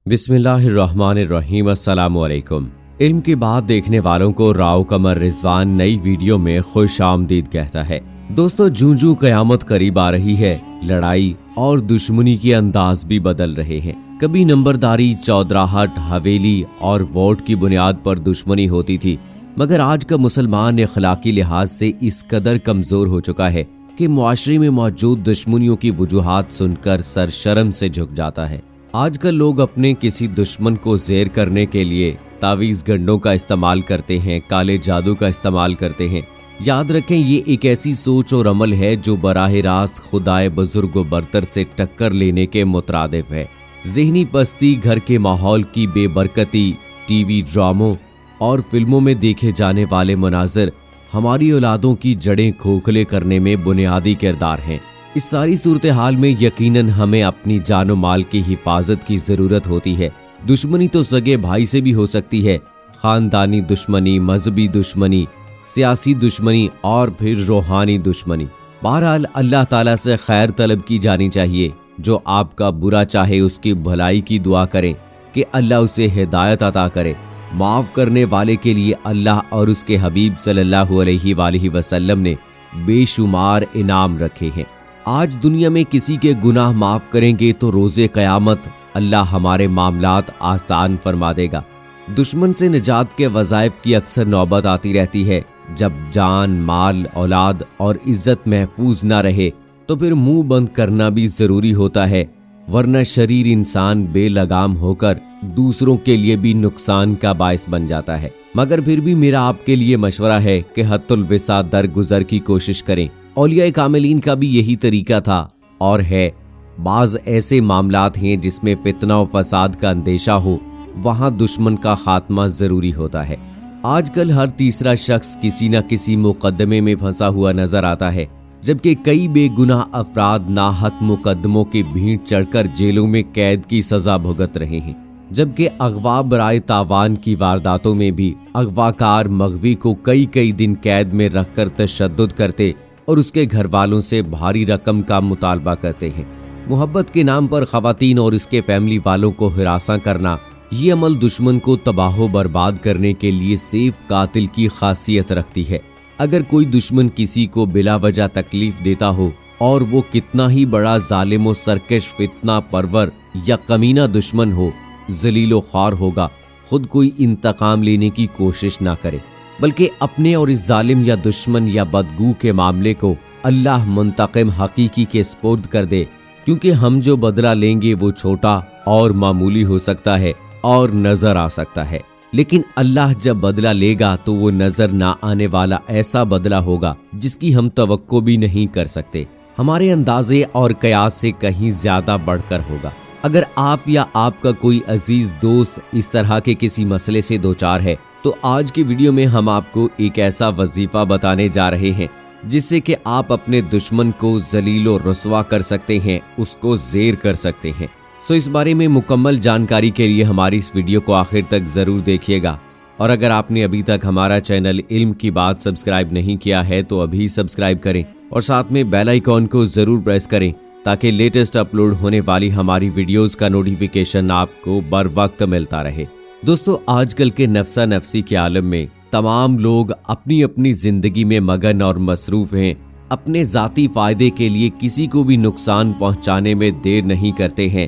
बिस्मिल्लाहिर्रहमानिर्रहीम। अस्सलामुअलैकुम। इल्म की बात देखने वालों को राव कमर रिजवान नई वीडियो में खुश आमदीद कहता है। दोस्तों, जूं कयामत करीब आ रही है, लड़ाई और दुश्मनी के अंदाज भी बदल रहे हैं। कभी नंबरदारी, चौधराहट, हवेली और वोट की बुनियाद पर दुश्मनी होती थी, मगर आज का मुसलमान अखलाकी लिहाज से इस कदर कमजोर हो चुका है कि मुआशरे में मौजूद दुश्मनियों की वजूहात सुनकर सरशर्म से झुक जाता है। आजकल लोग अपने किसी दुश्मन को ज़ेर करने के लिए तावीज़ गंडों का इस्तेमाल करते हैं, काले जादू का इस्तेमाल करते हैं। याद रखें, ये एक ऐसी सोच और अमल है जो बराह रास्त खुदाए बुजुर्ग व बरतर से टक्कर लेने के मुतरादिफ है। ज़हनी पस्ती, घर के माहौल की बेबरकती, टीवी ड्रामों और फिल्मों में देखे जाने वाले मनाज़र हमारी औलादों की जड़ें खोखले करने में बुनियादी किरदार हैं। इस सारी सूरत हाल में यकीनन हमें अपनी जानो माल की हिफाजत की जरूरत होती है। दुश्मनी तो सगे भाई से भी हो सकती है, खानदानी दुश्मनी, मजहबी दुश्मनी, सियासी दुश्मनी और फिर रूहानी दुश्मनी। बहरहाल अल्लाह ताला से खैर तलब की जानी चाहिए। जो आपका बुरा चाहे उसकी भलाई की दुआ करें कि अल्लाह उसे हिदायत अता करे। माफ करने वाले के लिए अल्लाह और उसके हबीब सल्लल्लाहु अलैहि वसल्लम ने बेशुमार इनाम रखे हैं। आज दुनिया में किसी के गुनाह माफ करेंगे तो रोज़े क़यामत अल्लाह हमारे मामलात आसान फरमा देगा। दुश्मन से निजात के वज़ाइफ की अक्सर नौबत आती रहती है। जब जान, माल, औलाद और इज्जत महफूज ना रहे तो फिर मुंह बंद करना भी ज़रूरी होता है, वरना शरीर इंसान बेलगाम होकर दूसरों के लिए भी नुकसान का बायस बन जाता है। मगर फिर भी मेरा आपके लिए मशवरा है कि हत्तुल विसा दरगुजर की कोशिश करें। औलिया कामिलीन का भी यही तरीका था और है। बाज ऐसे मामलात हैं जिसमें फितना और फसाद का अंदेशा हो, वहां दुश्मन का खात्मा जरूरी होता है। आजकल हर तीसरा शख्स किसी न किसी मुकदमे में फंसा हुआ नजर आता है, जबकि कई बेगुनाह अफराद नाहक मुकदमों की भीड़ चढ़कर जेलों में कैद की सजा भुगत रहे हैं। जबकि अगवा बराए तावान की वारदातों में भी अगवाकार मगवी को कई दिन कैद में रखकर तशद्दुद करते और उसके घर वालों से भारी रकम का मुतालबा करते हैं। मोहब्बत के नाम पर खवातीन और उसके फैमिली वालों को हिरासा करना, ये अमल दुश्मन को तबाह बर्बाद करने के लिए सेफ कातिल की खासियत रखती है। अगर कोई दुश्मन किसी को बिला वजह तकलीफ देता हो और वो कितना ही बड़ा जालिम व सरकश, फितना परवर या कमीना दुश्मन हो, जलीलो ख्वार होगा, खुद कोई इंतकाम लेने की कोशिश ना करे, बल्कि अपने और इस जालिम या दुश्मन या बदगू के मामले को अल्लाह मुंतकिम हकीकी के स्पुर्द कर दे। क्योंकि हम जो बदला लेंगे वो छोटा और मामूली हो सकता है और नजर आ सकता है, लेकिन अल्लाह जब बदला लेगा तो वो नजर ना आने वाला ऐसा बदला होगा जिसकी हम तवक्को भी नहीं कर सकते, हमारे अंदाजे और कयास से कहीं ज्यादा बढ़कर होगा। अगर आप या आपका कोई अजीज दोस्त इस तरह के किसी मसले से दो चार है तो आज की वीडियो में हम आपको एक ऐसा वजीफा बताने जा रहे हैं जिससे कि आप अपने दुश्मन को जलीलो रुस्वा कर सकते हैं, उसको ज़ेर कर सकते हैं। सो इस बारे में मुकम्मल जानकारी के लिए हमारी इस वीडियो को आखिर तक ज़रूर देखिएगा। और अगर आपने अभी तक हमारा चैनल इल्म की बात सब्सक्राइब नहीं किया है तो अभी सब्सक्राइब करें और साथ में बेल आइकॉन को ज़रूर प्रेस करें ताकि लेटेस्ट अपलोड होने वाली हमारी वीडियोज़ का नोटिफिकेशन आपको बर वक्त मिलता रहे। दोस्तों, आजकल के नफ्सा नफसी के आलम में तमाम लोग अपनी अपनी जिंदगी में मगन और मसरूफ हैं। अपने जाती फायदे के लिए किसी को भी नुकसान पहुंचाने में देर नहीं करते हैं।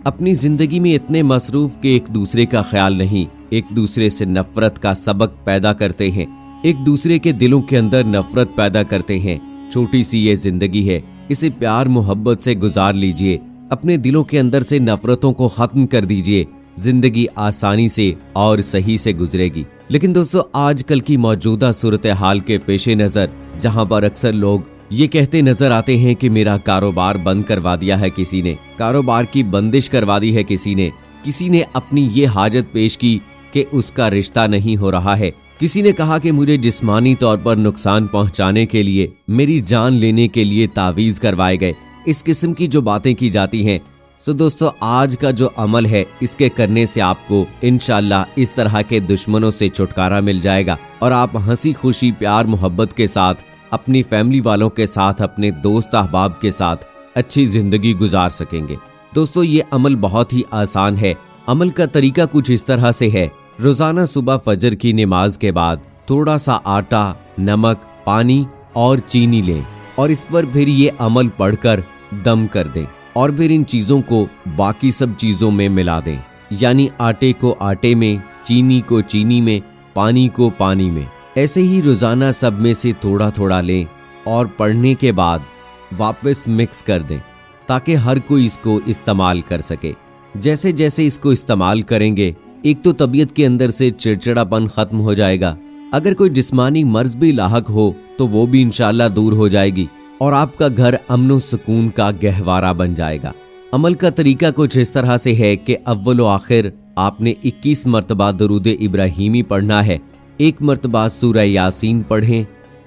अपनी जिंदगी में इतने मसरूफ के एक दूसरे का ख्याल नहीं, एक दूसरे से नफरत का सबक पैदा करते हैं, एक दूसरे के दिलों के अंदर नफरत पैदा करते हैं। छोटी सी ये जिंदगी है, इसे प्यार मोहब्बत से गुजार लीजिए, अपने दिलों के अंदर से नफरतों को खत्म कर दीजिए, जिंदगी आसानी से और सही से गुजरेगी। लेकिन दोस्तों, आजकल की मौजूदा सूरत हाल के पेश नज़र जहां पर अक्सर लोग ये कहते नजर आते हैं कि मेरा कारोबार बंद करवा दिया है किसी ने, कारोबार की बंदिश करवा दी है किसी ने अपनी ये हाजत पेश की कि उसका रिश्ता नहीं हो रहा है, किसी ने कहा कि मुझे जिस्मानी तौर पर नुकसान पहुंचाने के लिए, मेरी जान लेने के लिए तावीज़ करवाए गए, इस किस्म की जो बातें की जाती हैं। सो दोस्तों, आज का जो अमल है इसके करने से आपको इंशाअल्लाह इस तरह के दुश्मनों से छुटकारा मिल जाएगा और आप हंसी खुशी, प्यार मोहब्बत के साथ अपनी फैमिली वालों के साथ, अपने दोस्त अहबाब के साथ अच्छी जिंदगी गुजार सकेंगे। दोस्तों, ये अमल बहुत ही आसान है अमल का तरीका कुछ इस तरह से है। रोजाना सुबह फजर की नमाज के बाद थोड़ा सा आटा, नमक, पानी और चीनी लें और इस पर फिर ये अमल पढ़कर दम कर दें और फिर इन चीजों को बाकी सब चीजों में मिला दें, यानी आटे को आटे में, चीनी को चीनी में, पानी को पानी में। ऐसे ही रोजाना सब में से थोड़ा थोड़ा लें और पढ़ने के बाद वापस मिक्स कर दें ताकि हर कोई इसको इस्तेमाल कर सके। जैसे जैसे इसको इस्तेमाल करेंगे, एक तो तबीयत के अंदर से चिड़चिड़ापन खत्म हो जाएगा, अगर कोई जिस्मानी मर्ज भी लाहक हो तो वो भी इंशाल्लाह दूर हो जाएगी और आपका घर अमन सुकून का गहवारा बन जाएगा। अमल का तरीका कुछ इस तरह से है कि अव्वल व आखिर आपने 21 मरतबा दरूद इब्राहीमी पढ़ना है, 1 मरतबा सूरह यासीन पढ़ें,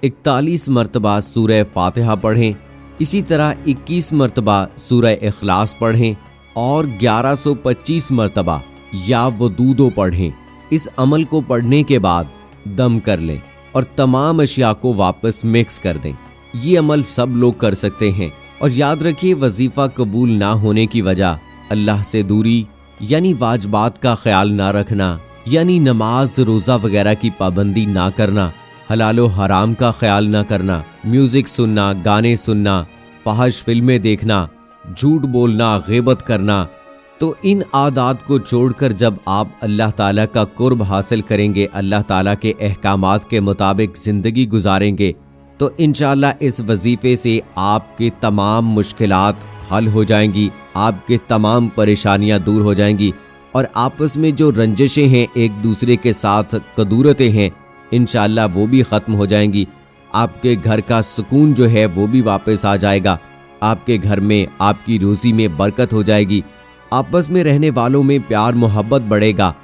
41 मरतबा सूरह फातिहा पढ़ें, इसी तरह 21 मरतबा सूरह इखलास पढ़ें और 1125 मरतबा या वदूदो पढ़ें। इस अमल को पढ़ने के बाद दम कर लें और तमाम अशिया को वापस मिक्स कर दें। ये अमल सब लोग कर सकते हैं और याद रखिए, वजीफा कबूल ना होने की वजह अल्लाह से दूरी यानी वाजबात का ख्याल ना रखना, यानी नमाज रोज़ा वगैरह की पाबंदी ना करना, हलालो हराम का ख्याल ना करना, म्यूजिक सुनना, गाने सुनना, फहश फिल्में देखना, झूठ बोलना, ग़ीबत करना। तो इन आदात को छोड़कर जब आप अल्लाह ताला का कुर्ब हासिल करेंगे, अल्लाह ताला के अहकामात के मुताबिक ज़िंदगी गुजारेंगे, तो इंशाअल्लाह इस वजीफे से आपके तमाम मुश्किलात हल हो जाएंगी, आपके तमाम परेशानियां दूर हो जाएंगी और आपस में जो रंजिशें हैं, एक दूसरे के साथ कदूरतें हैं, इंशाअल्लाह वो भी ख़त्म हो जाएंगी। आपके घर का सुकून जो है वो भी वापस आ जाएगा, आपके घर में, आपकी रोज़ी में बरकत हो जाएगी, आपस में रहने वालों में प्यार मोहब्बत बढ़ेगा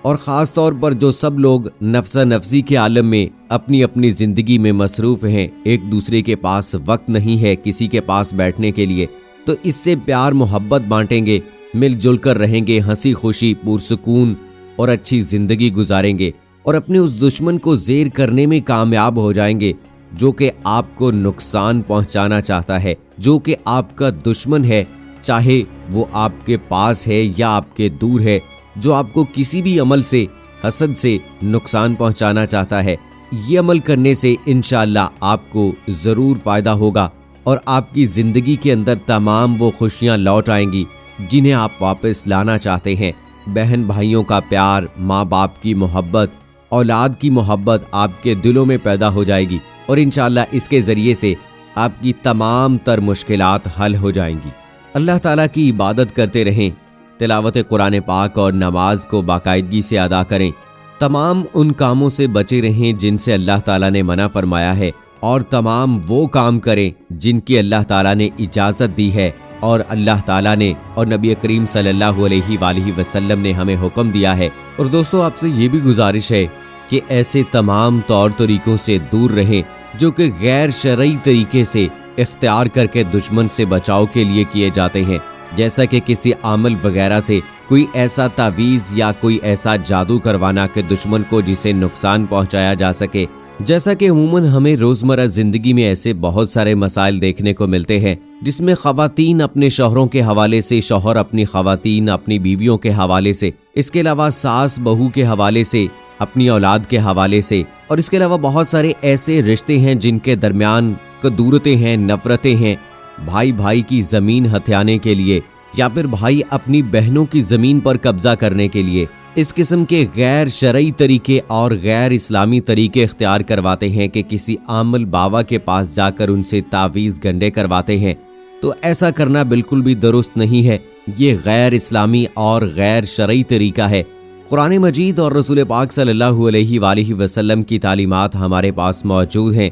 और ख़ास तौर पर जो सब लोग नफ्सा नफ्सी के आलम में अपनी अपनी ज़िंदगी में मसरूफ़ हैं, एक दूसरे के पास वक्त नहीं है किसी के पास बैठने के लिए, तो इससे प्यार मोहब्बत बांटेंगे, मिलजुल कर रहेंगे, हंसी खुशी पुरसुकून और अच्छी ज़िंदगी गुजारेंगे और अपने उस दुश्मन को ज़ेर करने में कामयाब हो जाएंगे जो कि आपको नुकसान पहुंचाना चाहता है, जो कि आपका दुश्मन है, चाहे वो आपके पास है या आपके दूर है, जो आपको किसी भी अमल से, हसद से नुकसान पहुंचाना चाहता है। ये अमल करने से इंशाअल्लाह आपको ज़रूर फ़ायदा होगा और आपकी ज़िंदगी के अंदर तमाम वो खुशियाँ लौट आएंगी जिन्हें आप वापस लाना चाहते हैं। बहन भाइयों का प्यार, माँ बाप की मोहब्बत, औलाद की मोहब्बत आपके दिलों में पैदा हो जाएगी और इंशाअल्लाह इसके ज़रिए से आपकी तमाम तर मुश्किलात हल हो जाएंगी। अल्लाह ताला की इबादत करते रहें, तिलावत कुरान पाक और नमाज को बाकायदगी से अदा करें, तमाम उन कामों से बचे रहें जिनसे अल्लाह ताला ने मना फरमाया है और तमाम वो काम करें जिनकी अल्लाह ताला ने इजाज़त दी है और अल्लाह ताला ने और नबी करीम सल्लल्लाहु अलैहि वसल्लम ने हमें हुक्म दिया है। और दोस्तों, आपसे ये भी गुजारिश है कि ऐसे तमाम तौर तरीकों से दूर रहें जो कि गैर शरई तरीके से इख्तियार करके दुश्मन से बचाव के लिए किए जाते हैं, जैसा कि किसी आमल वगैरह से कोई ऐसा तावीज़ या कोई ऐसा जादू करवाना कि दुश्मन को जिसे नुकसान पहुंचाया जा सके। जैसा कि अमूमन हमें रोज़मर्रा ज़िंदगी में ऐसे बहुत सारे मसाइल देखने को मिलते हैं जिसमें ख़वातीन अपने शौहरों के हवाले से, शौहर अपनी ख़वातीन अपनी बीवियों के हवाले से, इसके अलावा सास बहू के हवाले से, अपनी औलाद के हवाले से, और इसके अलावा बहुत सारे ऐसे रिश्ते हैं जिनके दरमियान कदूरतें हैं, नफरतें हैं, भाई भाई की ज़मीन हथियाने के लिए या फिर भाई अपनी बहनों की ज़मीन पर कब्जा करने के लिए इस किस्म के गैर शरई तरीके और गैर इस्लामी तरीके इख्तियार करवाते हैं कि किसी आमल बाबा के पास जाकर उनसे तावीज़ गंडे करवाते हैं। तो ऐसा करना बिल्कुल भी दुरुस्त नहीं है, ये गैर इस्लामी और गैर शरई तरीका है। कुरान मजीद और रसूल पाक सल्लल्लाहु अलैहि वसल्लम की तालीमात हमारे पास मौजूद हैं।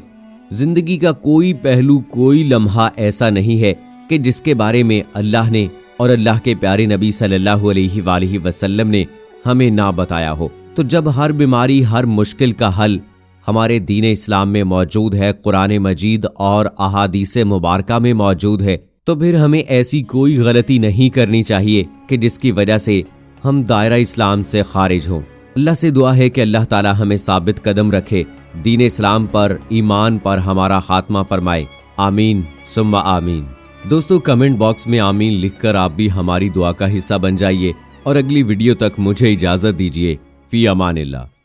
जिंदगी का कोई पहलू, कोई लम्हा ऐसा नहीं है कि जिसके बारे में अल्लाह ने और अल्लाह के प्यारे नबी सल्लल्लाहु अलैहि वसल्लम ने हमें ना बताया हो। तो जब हर बीमारी, हर मुश्किल का हल हमारे दीन इस्लाम में मौजूद है, कुरान मजीद और अहादीस मुबारका में मौजूद है, तो फिर हमें ऐसी कोई गलती नहीं करनी चाहिए कि जिसकी वजह से हम दायरा इस्लाम से खारिज हों। अल्लाह से दुआ है कि अल्लाह ताला हमें साबित कदम रखे, दीन इस्लाम पर, ईमान पर हमारा खात्मा फरमाए। आमीन सुम्मा आमीन। दोस्तों, कमेंट बॉक्स में आमीन लिखकर आप भी हमारी दुआ का हिस्सा बन जाइए और अगली वीडियो तक मुझे इजाजत दीजिए। फी अमानिल्लाह।